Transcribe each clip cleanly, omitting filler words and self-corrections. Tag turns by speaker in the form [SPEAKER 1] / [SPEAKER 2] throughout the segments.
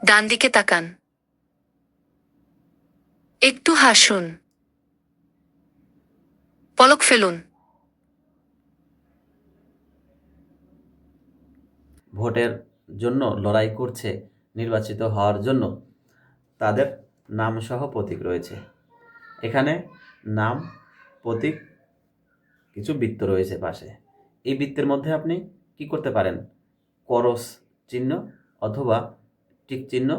[SPEAKER 1] ডান দিকে তাকান। একটু হাসুন। পলক ফেলুন।
[SPEAKER 2] ভোটের জন্য লড়াই করছে, নির্বাচিত হওয়ার জন্য তাদের নামসহ প্রতীক রয়েছে। এখানে নাম, প্রতীক, কিছু বৃত্ত রয়েছে পাশে। এই বৃত্তের মধ্যে আপনি কি করতে পারেন? ক্রস চিহ্ন অথবা টিক চিহ্ন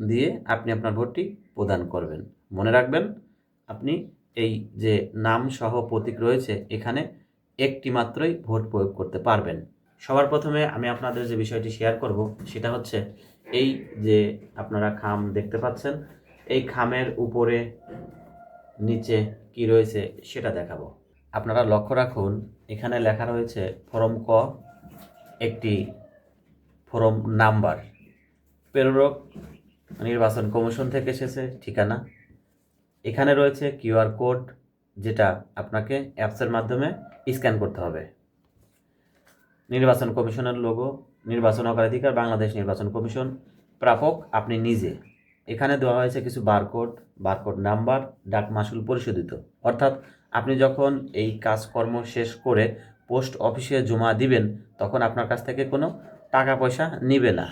[SPEAKER 2] দিয়ে আপনি আপনার ভোটটি প্রদান করবেন। মনে রাখবেন, আপনি এই যে নাম সহ প্রতীক রয়েছে এখানে একটি মাত্রই ভোট প্রয়োগ করতে পারবেন। সবার প্রথমে আমি আপনাদের যে বিষয়টি শেয়ার করব সেটা হচ্ছে এই যে আপনারা খাম দেখতে পাচ্ছেন, এই খামের উপরে নিচে কি রয়েছে সেটা দেখাবো। আপনারা লক্ষ্য রাখুন, এখানে লেখা রয়েছে ফরম ক, একটি ফরম নাম্বার, প্রেরক নির্বাচন কমিশন থেকে এসেছে ঠিকানা। এখানে রয়েছে কিউআর কোড, যেটা আপনাকে অ্যাপসের মাধ্যমে স্ক্যান করতে হবে। নির্বাচন কমিশনের লোগো, নির্বাচন অগ্রাধিকার বাংলাদেশ নির্বাচন কমিশন, প্রাপক আপনি নিজে। এখানে দেওয়া হয়েছে কিছু বারকোড, বারকোড নাম্বার, ডাক মাশুল পরিশোধিত। অর্থাৎ আপনি যখন এই কাজকর্ম শেষ করে পোস্ট অফিসে জমা দিবেন তখন আপনার কাছ থেকে কোনো টাকা পয়সা নেবে না,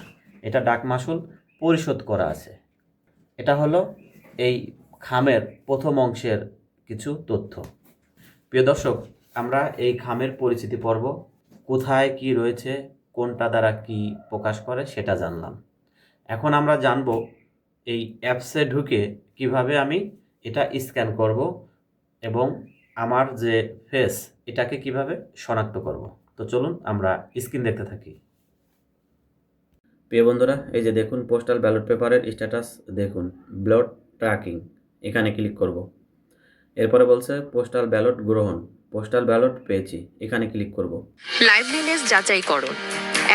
[SPEAKER 2] এটা ডাক মাশুল পরিশোধ করা আছে। এটা হলো এই খামের প্রথম অংশের কিছু তথ্য। প্রিয় দর্শক, আমরা এই খামের পরিচিতি পর্ব, কোথায় কি রয়েছে, কোনটা দ্বারা কি প্রকাশ করে সেটা জানলাম। এখন আমরা জানব এই অ্যাপসে ঢুকে কিভাবে আমি এটা স্ক্যান করব এবং আমার যে ফেস এটাকে কিভাবে শনাক্ত করব। তো চলুন আমরা স্ক্রিন দেখতে থাকি। প্রিয় বন্ধুরা, এই যে দেখুন পোস্টাল ব্যালট পেপারের স্ট্যাটাস দেখুন, ব্যালট ট্র্যাকিং, এখানে ক্লিক করব। এরপরে বলছে পোস্টাল ব্যালট গ্রহণ, পোস্টাল ব্যালট পেয়েছি, এখানে ক্লিক করব।
[SPEAKER 1] লাইভলিনেস যাচাই করুন।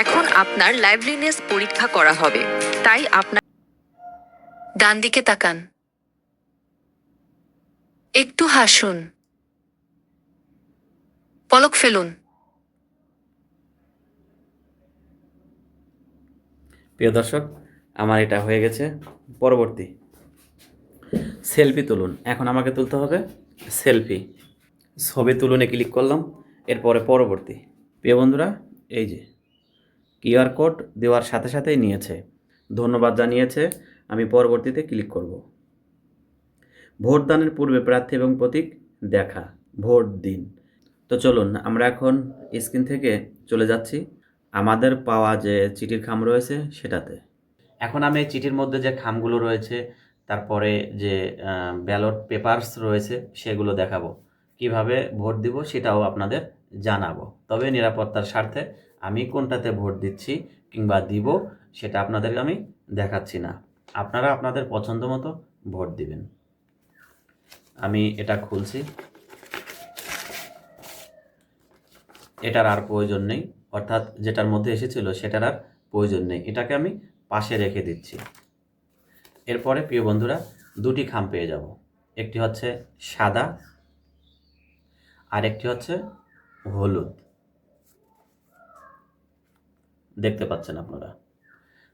[SPEAKER 1] এখন আপনার লাইভলিনেস পরীক্ষা করা হবে, তাই আপনার ডান দিকে তাকান। একটু হাসুন। পলক ফেলুন।
[SPEAKER 2] প্রিয় দর্শক, আমার এটা হয়ে গেছে। পরবর্তী সেলফি তুলুন, এখন আমাকে তুলতে হবে সেলফি। ছবি তুলুনে ক্লিক করলাম, এরপরে পরবর্তী। প্রিয় বন্ধুরা, এই যে কিউআর কোড দেওয়ার সাথে সাথেই নিয়েছে, ধন্যবাদ জানিয়েছে। আমি পরবর্তীতে ক্লিক করব। ভোটদানের পূর্বে প্রার্থী এবং প্রতীক দেখা, ভোট দিন। তো চলুন আমরা এখন স্ক্রিন থেকে চলে যাচ্ছি আমাদের পাওয়া যে চিঠির খাম রয়েছে সেটাতে। এখন আমি এই চিঠির মধ্যে যে খামগুলো রয়েছে, তারপরে যে ব্যালট পেপারস রয়েছে সেগুলো দেখাবো। কিভাবে ভোট দিব সেটাও আপনাদের জানাবো। তবে নিরাপত্তার স্বার্থে আমি কোনটাতে ভোট দিচ্ছি কিংবা দিব সেটা আপনাদের আমি দেখাচ্ছি না। আপনারা আপনাদের পছন্দ মতো ভোট দিবেন। আমি এটা খুলছি। এটার আর প্রয়োজন নেই, অর্থাৎ যেটার মধ্যে এসেছিল সেটার আর প্রয়োজন নেই, এটাকে আমি পাশে রেখে দিচ্ছি। এরপরে প্রিয় বন্ধুরা, দুটি খাম পেয়ে যাব, একটি হচ্ছে সাদা আর একটি হচ্ছে হলুদ, দেখতে পাচ্ছেন আপনারা।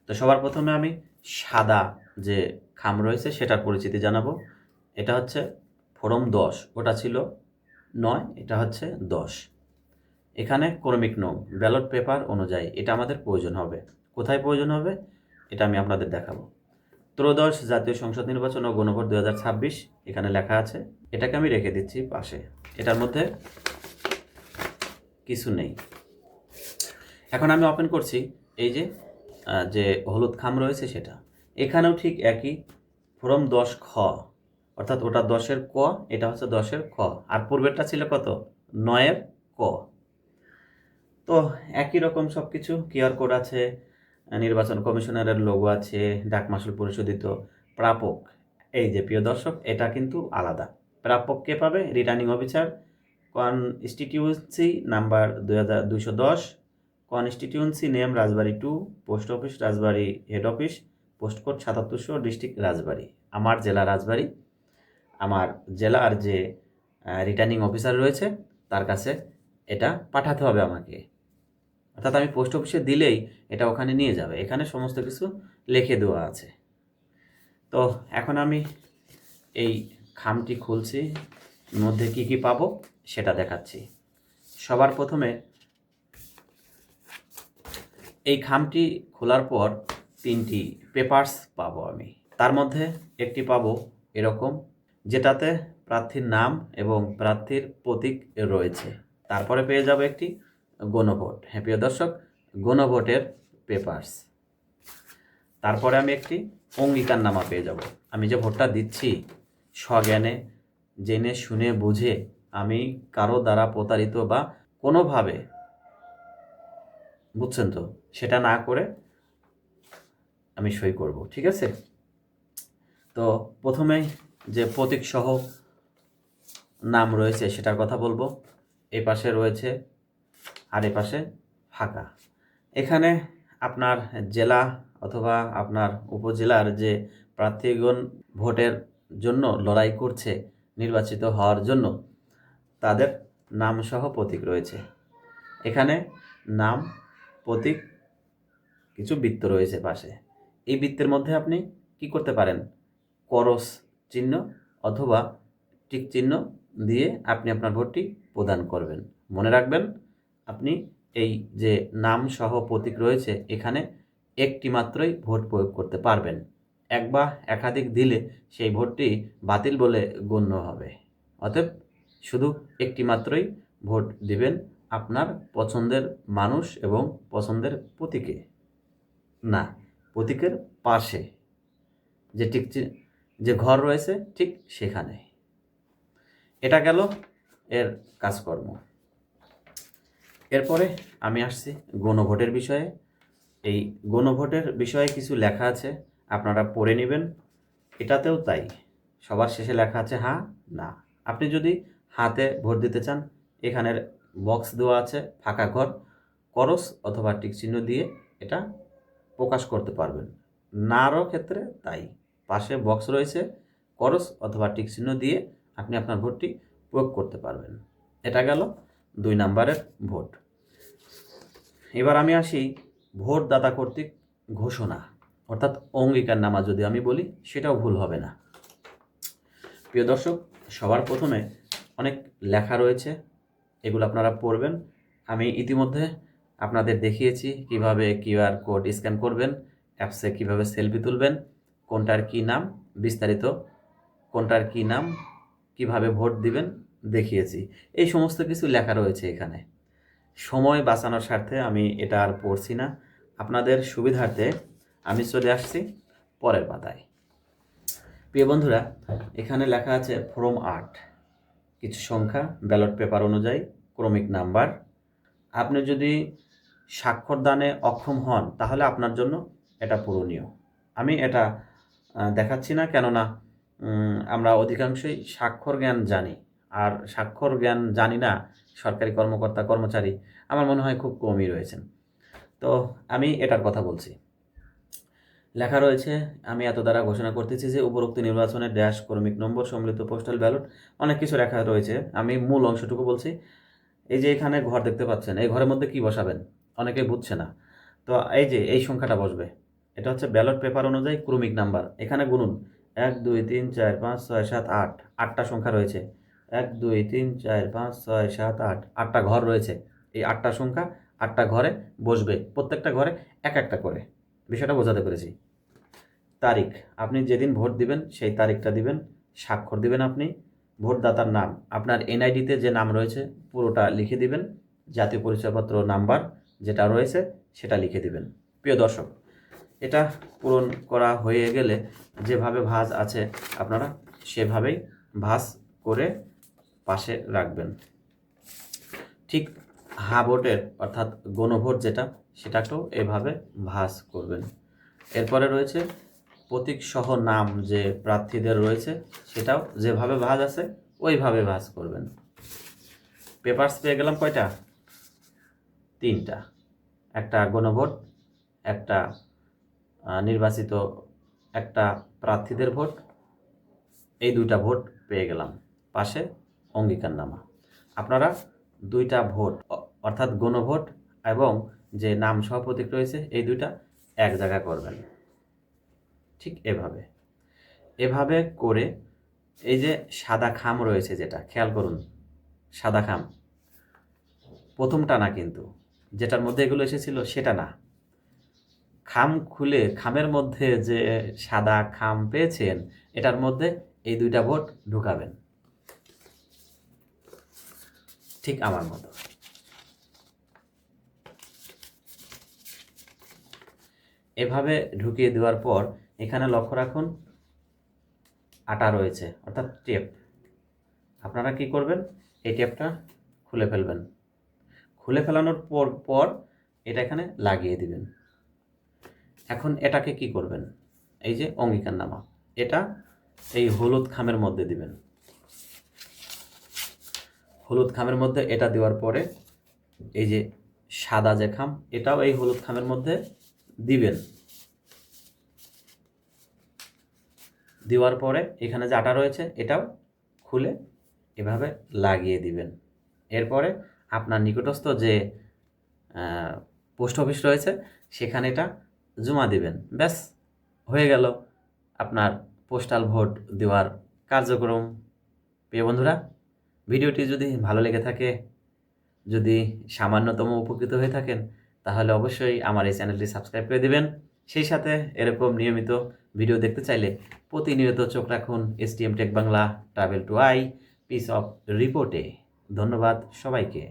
[SPEAKER 2] তো সবার প্রথমে আমি সাদা যে খাম রয়েছে সেটার পরিচিতি জানাবো। এটা হচ্ছে ফরম 10, ওটা ছিল 9, এটা হচ্ছে 10। এখানে ক্রমিক নং ব্যালট পেপার অনুযায়ী এটা আমাদের প্রয়োজন হবে। কোথায় প্রয়োজন হবে এটা আমি আপনাদের দেখাবো। ত্রয়োদশ জাতীয় সংসদ নির্বাচন ও গণভোট 2026 এখানে লেখা আছে, এটাকে আমি রেখে দিচ্ছি পাশে, এটার মধ্যে কিছু নেই। এখন আমি ওপেন করছি এই যে যে হলুদ খাম রয়েছে সেটা। এখানেও ঠিক একই, ফরম 10 খ, অর্থাৎ ওটা 10-এর ক, এটা হচ্ছে 10-এর খ, আর পূর্বেরটা ছিল কত, 9-এর ক। তো একই রকম সব কিছু, কিউআর কোড আছে, নির্বাচন কমিশনারের লোগো আছে, ডাক মাশুল পরিশোধিত, প্রাপক। এই যে প্রিয় দর্শক, এটা কিন্তু আলাদা। প্রাপক কে পাবে? Returning officer, constituency number 2210, constituency name Rajbari 2, post office Rajbari head office, post code 7700, district Rajbari. আমার জেলা রাজবাড়ী। আমার জেলার যে রিটার্নিং অফিসার রয়েছে তার কাছে এটা পাঠাতে হবে আমাকে, অর্থাৎ আমি পোস্ট অফিসে দিলেই এটা ওখানে নিয়ে যাবে। এখানে সমস্ত কিছু লিখে দেওয়া আছে। তো এখন আমি এই খামটি খুলছি, মধ্যে কি কি পাবো সেটা দেখাচ্ছি। সবার প্রথমে এই খামটি খোলার পর 3টি পেপারস পাবো আমি। তার মধ্যে একটি পাবো এরকম, যেটাতে প্রার্থীর নাম এবং প্রার্থীর প্রতীক রয়েছে। তারপরে পেয়ে যাব একটি গণভোট। হ্যাঁ প্রিয় দর্শক, গণভোটের পেপারস। তারপরে আমি একটি অঙ্গীকারনামা পেয়ে যাব। আমি যে ভোটটা দিচ্ছি সজ্ঞানে, জেনে শুনে বুঝে, আমি কারো দ্বারা প্রতারিত বা কোনোভাবে, বুঝছেন তো, সেটা না করে আমি সই করব, ঠিক আছে? তো প্রথমেই যে প্রতীক সহ নাম রয়েছে সেটার কথা বলবো। এই পাশে রয়েছে আর এ পাশে ফাঁকা। এখানে আপনার জেলা অথবা আপনার উপজেলার যে প্রার্থীগণ ভোটের জন্য লড়াই করছে নির্বাচিত হওয়ার জন্য, তাদের নাম সহ প্রতীক রয়েছে। এখানে নাম, প্রতীক, কিছু বৃত্ত রয়েছে পাশে। এই বৃত্তের মধ্যে আপনি কি করতে পারেন? করস চিহ্ন অথবা টিক চিহ্ন দিয়ে আপনি আপনার ভোটটি প্রদান করবেন। মনে রাখবেন, আপনি এই যে নাম সহ প্রতীক রয়েছে এখানে একটি মাত্রই ভোট প্রয়োগ করতে পারবেন। এক বা একাধিক দিলে সেই ভোটটি বাতিল বলে গণ্য হবে। অতএব শুধু একটি মাত্রই ভোট দিবেন আপনার পছন্দের মানুষ এবং পছন্দের প্রতীকে, না প্রতীকের পাশে যে যে ঘর রয়েছে ঠিক সেখানে। এটা গেল এর কাজকর্ম। এরপরে আমি আসছি গণভোটের বিষয়ে। এই গণভোটের বিষয়ে কিছু লেখা আছে, আপনারা পড়ে নেবেন। এটাতেও তাই, সবার শেষে লেখা আছে হ্যাঁ না। আপনি যদি হাতে ভোট দিতে চান, এখানের বক্স দেওয়া আছে ফাঁকা ঘর, করস অথবা টিক চিহ্ন দিয়ে এটা প্রকাশ করতে পারবেন। নারও ক্ষেত্রে তাই, পাশে বক্স রয়েছে, করস অথবা টিক চিহ্ন দিয়ে আপনি আপনার ভোটটি প্রয়োগ করতে পারবেন। এটা গেল 2 নাম্বারের ভোট। এবার আমি আসি ভোটদাতা কর্তৃক ঘোষণা, অর্থাৎ অঙ্গীকারনামা যদি আমি বলি সেটাও ভুল হবে না। প্রিয় দর্শক, সবার প্রথমে অনেক লেখা রয়েছে, এগুলো আপনারা পড়বেন। আমি ইতিমধ্যে আপনাদের দেখিয়েছি কিভাবে কিউআর কোড স্ক্যান করবেন, অ্যাপসে কিভাবে সেলফি তুলবেন, কোনটার কি নাম, বিস্তারিত কোনটার কি নাম, কিভাবে ভোট দিবেন দেখিয়েছি। এই সমস্ত কিছু লেখা রয়েছে এখানে। সময় বাঁচানোর স্বার্থে আমি এটা আর পড়ছি না, আপনাদের সুবিধার্থে আমি চলে আসছি পরের পাতায়। প্রিয় বন্ধুরা, এখানে লেখা আছে ফর্ম 8, কিছু সংখ্যা, ব্যালট পেপার অনুযায়ী ক্রমিক নাম্বার। আপনি যদি স্বাক্ষর দানে অক্ষম হন তাহলে আপনার জন্য এটা পূরণীয়। আমি এটা দেখাচ্ছি না, কেননা আমরা অধিকাংশই স্বাক্ষর জ্ঞান জানি, আর স্বাক্ষর জ্ঞান জানি না সরকারি কর্মকর্তা কর্মচারী আমার মনে হয় খুব কমই রয়েছেন। তো আমি এটার কথা বলছি। লেখা রয়েছে, আমি এত দ্বারা ঘোষণা করতেছি যে উপরোক্ত নির্বাচনের ড্যাশ ক্রমিক নম্বর সম্মিলিত পোস্টাল ব্যালট, অনেক কিছু লেখা রয়েছে। আমি মূল অংশটুকু বলছি। এই যে এখানে ঘর দেখতে পাচ্ছেন, এই ঘরের মধ্যে কি বসাবেন অনেকে বুঝছে না। তো এই যে এই সংখ্যাটা বসবে, এটা হচ্ছে ব্যালট পেপার অনুযায়ী ক্রমিক নাম্বার। এখানে গুনুন 1 2 3 4 5 6 7 8, 8টা সংখ্যা রয়েছে। 1 2 3 4 5 6 7 8, 8টা ঘর রয়েছে। এই 8টা সংখ্যা 8টা ঘরে বসবে, প্রত্যেকটা ঘরে এক একটা করে। বিষয়টা বোঝাতে পেরেছি? তারিখ, আপনি যেদিন ভোট দিবেন সেই তারিখটা দিবেন। স্বাক্ষর দিবেন আপনি। ভোটদাতার নাম, আপনার এনআইডিতে যে নাম রয়েছে পুরোটা লিখে দিবেন। জাতীয় পরিচয়পত্র নাম্বার যেটা রয়েছে সেটা লিখে দিবেন। প্রিয় দর্শক, এটা পূরণ করা হয়ে গেলে যেভাবে ভাঁজ আছে আপনারা সেভাবেই ভাঁজ করে পাশে রাখবেন। ঠিক হা ভোটের অর্থাৎ গণভোট যেটা, সেটাকেও এভাবে ভাঁজ করবেন। এরপরে রয়েছে প্রতীক সহ নাম যে প্রার্থীদের রয়েছে সেটাও যেভাবে ভাঁজ আছে ওইভাবে ভাঁজ করবেন। পেপারস পেয়ে গেলাম কয়টা? 3টা। একটা গণভোট, একটা নির্বাচিত, একটা প্রার্থীদের ভোট, এই 2টা ভোট পেয়ে গেলাম। পাশে অঙ্গীকারনামা। আপনারা 2টা ভোট অর্থাৎ গণভোট এবং যে নাম সহ প্রতীক রয়েছে এই 2টা এক জায়গা করবেন, ঠিক এভাবে। এভাবে করে এই যে সাদা খাম রয়েছে, যেটা খেয়াল করুন, সাদা খাম প্রথমটা না, কিন্তু যেটার মধ্যে এগুলো এসেছিল সেটা না। খাম খুলে খামের মধ্যে যে সাদা খাম পেয়েছেন, এটার মধ্যে এই 2টা ভোট ঢুকাবেন, ঠিক আমার মতো। এভাবে ঢুকিয়ে দেওয়ার পর এখানে লক্ষ্য রাখুন আটা রয়েছে, অর্থাৎ টেপ। আপনারা কি করবেন, এই টেপটা খুলে ফেলবেন। খুলে ফেলানোর পর এটা এখানে লাগিয়ে দিবেন। এখন এটাকে কি করবেন, এই যে অঙ্গীকারনামা, এটা এই হলুদ খামের মধ্যে দিবেন। হলুদ খামের মধ্যে এটা দেওয়ার পরে এই যে সাদা যে খাম, এটাও এই হলুদ খামের মধ্যে দিবেন। দেওয়ার পরে এখানে যে আটা রয়েছে এটাও খুলে এভাবে লাগিয়ে দিবেন। এরপরে আপনার নিকটস্থ যে পোস্ট অফিস রয়েছে সেখানে এটা জমা দিবেন। ব্যাস, হয়ে গেল আপনার পোস্টাল ভোট দেওয়ার কার্যক্রম। প্রিয় বন্ধুরা, ভিডিওটি যদি ভালো লেগে থাকে, যদি সামান্যতম উপকৃত হয়ে থাকেন, তাহলে অবশ্যই আমার এই চ্যানেলটি সাবস্ক্রাইব করে দিবেন। সেই সাথে এরকম নিয়মিত ভিডিও দেখতে চাইলে প্রতিনিয়ত চোখ রাখুন STM tech Bangla, travel to I, piece of রিপোর্টে। ধন্যবাদ সবাইকে।